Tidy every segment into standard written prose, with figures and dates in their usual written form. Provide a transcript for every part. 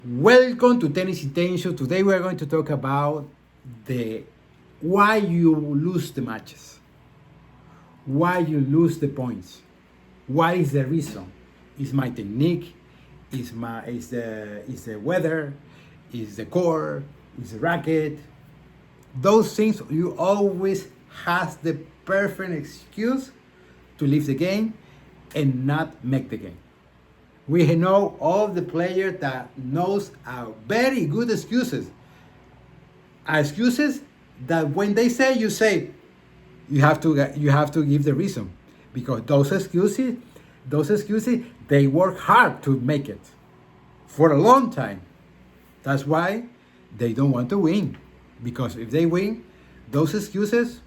Welcome to Tennis Intention. Today we are going to talk about the why you lose the matches, why you lose the points, what is the reason? Is my technique? Is the weather? Is the core? Is the racket? Those things you always has the perfect excuse to leave the game and not make the game. We know all the players that knows very good excuses that when they say you say you have to give the reason because those excuses they work hard to make it for a long time. That's why they don't want to win, because if they win, those excuses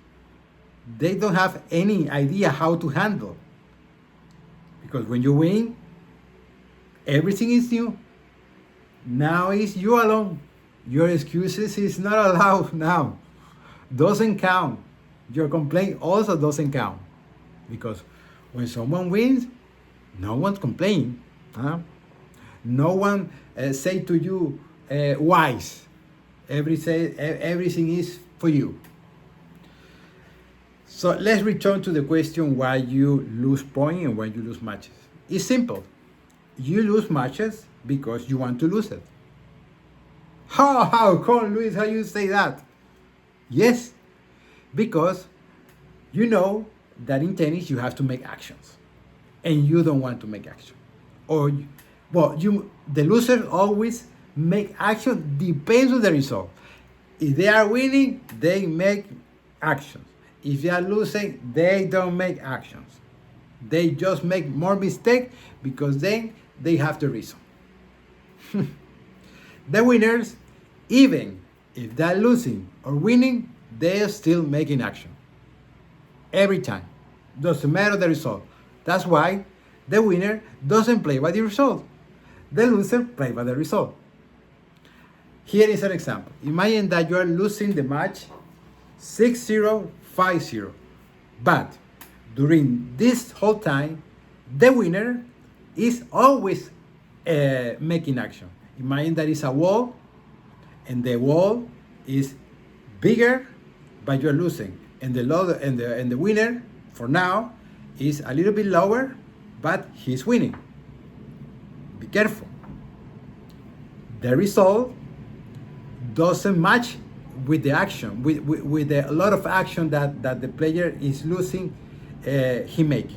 they don't have any idea how to handle, because when you win everything is new. Now is you alone. Your excuses is not allowed now. Doesn't count. Your complaint also doesn't count. Because when someone wins, no one's complaining. Huh? No one say to you wise. Everything is for you. So let's return to the question why you lose points and why you lose matches. It's simple. You lose matches because you want to lose it. How come, Luis, how you say that? Yes, because you know that in tennis you have to make actions, and you don't want to make action. Or, the loser always make action, depends on the result. If they are winning, they make actions. If they are losing, they don't make actions. They just make more mistakes because then they have the reason. The winners, even if they're losing or winning, they're still making action. Every time. Doesn't matter the result. That's why the winner doesn't play by the result. The loser play by the result. Here is an example. Imagine that you are losing the match 6-0, 5-0. But during this whole time, the winner is always making action. Imagine that is a wall, and the wall is bigger, but you're losing, and the winner for now is a little bit lower, but he's winning. Be careful. The result doesn't match with the action, with a lot of action that the player is losing, he make.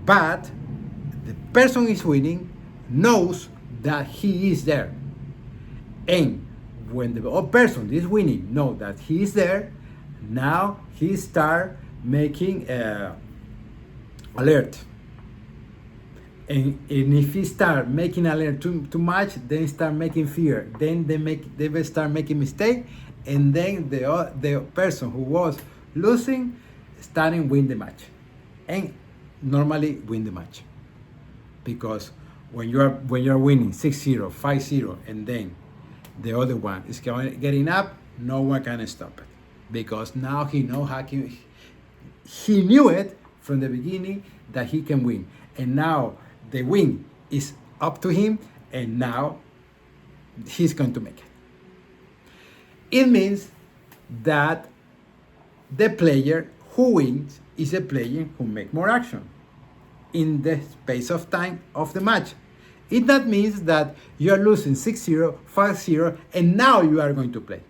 But the person is winning knows that he is there. And when the other person is winning know that he is there, now he start making alert. And if he start making alert too much, then start making fear. Then they will start making mistake, and then the person who was losing starting win the match, and normally win the match. Because when you're winning 6-0, 5-0, and then the other one is getting up, no one can stop it, because now he knew it from the beginning that he can win, and now the win is up to him, and now he's going to make it. It means that the player who wins is a player who makes more action in the space of time of the match. It that means that you are losing 6-0, 5-0, and now you are going to play.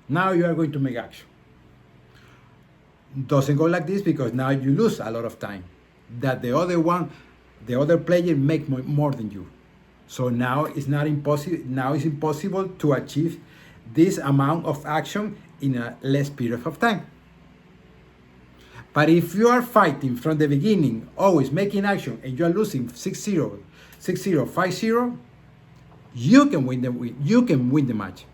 Now you are going to make action. Doesn't go like this, because now you lose a lot of time. That the other player make more than you. So now it's not impossible. Now it's impossible to achieve this amount of action in a less period of time. But if you are fighting from the beginning, always making action, and you are losing 6-0, 5-0, you can win the match.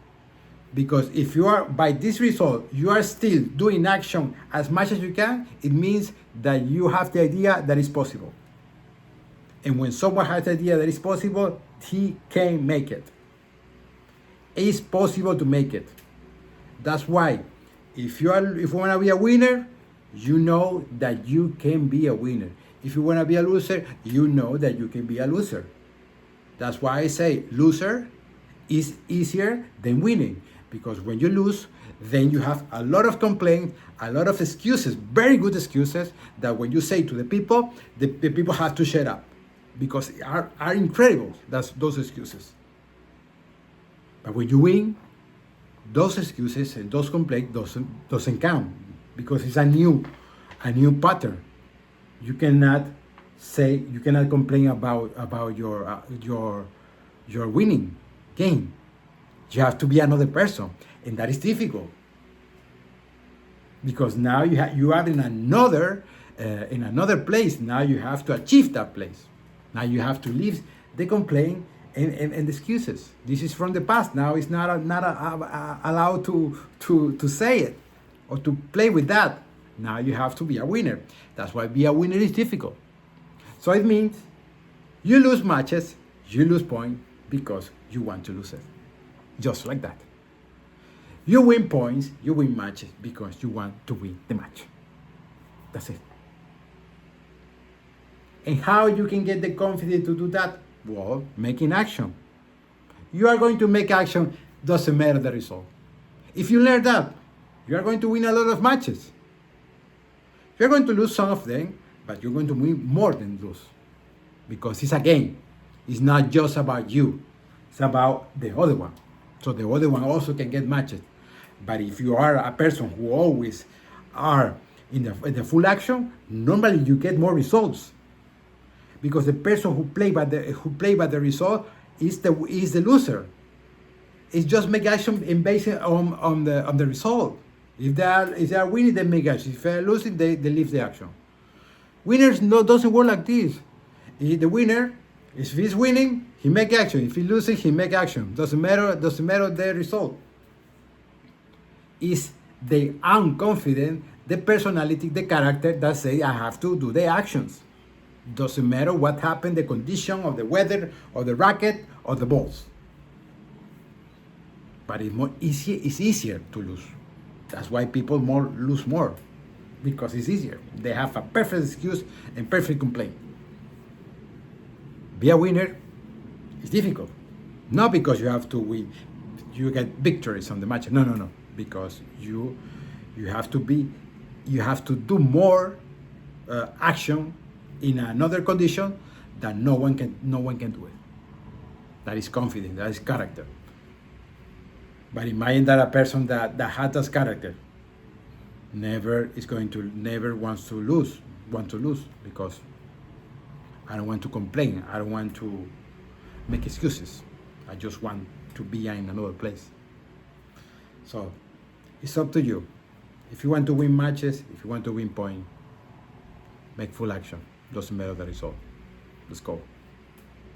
Because if you are, by this result, you are still doing action as much as you can, it means that you have the idea that it's possible. And when someone has the idea that it's possible, he can make it. It's possible to make it. That's why, if you want to be a winner, you know that you can be a winner. If you want to be a loser, you know that you can be a loser. That's why I say loser is easier than winning, because when you lose, then you have a lot of complaints, a lot of excuses, very good excuses, that when you say to the people, the people have to shut up, because are incredible, those excuses. But when you win, those excuses and those complaints doesn't count, because it's a new pattern. You cannot complain about your winning game. You have to be another person, and that is difficult, because now you are in another place. Now you have to achieve that place. Now you have to leave the complaint and excuses. This is from the past. Now it's not allowed to say it or to play with that. Now you have to be a winner. That's why be a winner is difficult. So it means you lose matches, you lose points because you want to lose it. Just like that. You win points, you win matches because you want to win the match. That's it. And how you can get the confidence to do that? Well, making action. You are going to make action, doesn't matter the result. If you learn that, you are going to win a lot of matches. You're going to lose some of them, but you're going to win more than lose. Because it's a game. It's not just about you. It's about the other one. So the other one also can get matches. But if you are a person who always are in the full action, normally you get more results. Because the person who play by the result is the loser. It's just make action and based on the result. If they are winning, they make action. If they are losing, they leave the action. Winners doesn't work like this. The winner, if he's winning, he make action. If he's losing, he make action. Doesn't matter the result. It's the unconfident, the personality, the character that say I have to do the actions. Doesn't matter what happened, the condition of the weather, or the racket, or the balls. But it's easier to lose. That's why people lose more, because it's easier. They have a perfect excuse and perfect complaint. Be a winner is difficult. Not because you have to win, you get victories on the match. No. Because you have to do more action in another condition that no one can do it. That is confidence, that is character. But imagine that a person that has that character never wants to lose, because I don't want to complain. I don't want to make excuses. I just want to be in another place. So it's up to you. If you want to win matches, if you want to win points, make full action. Doesn't matter the result. Let's go.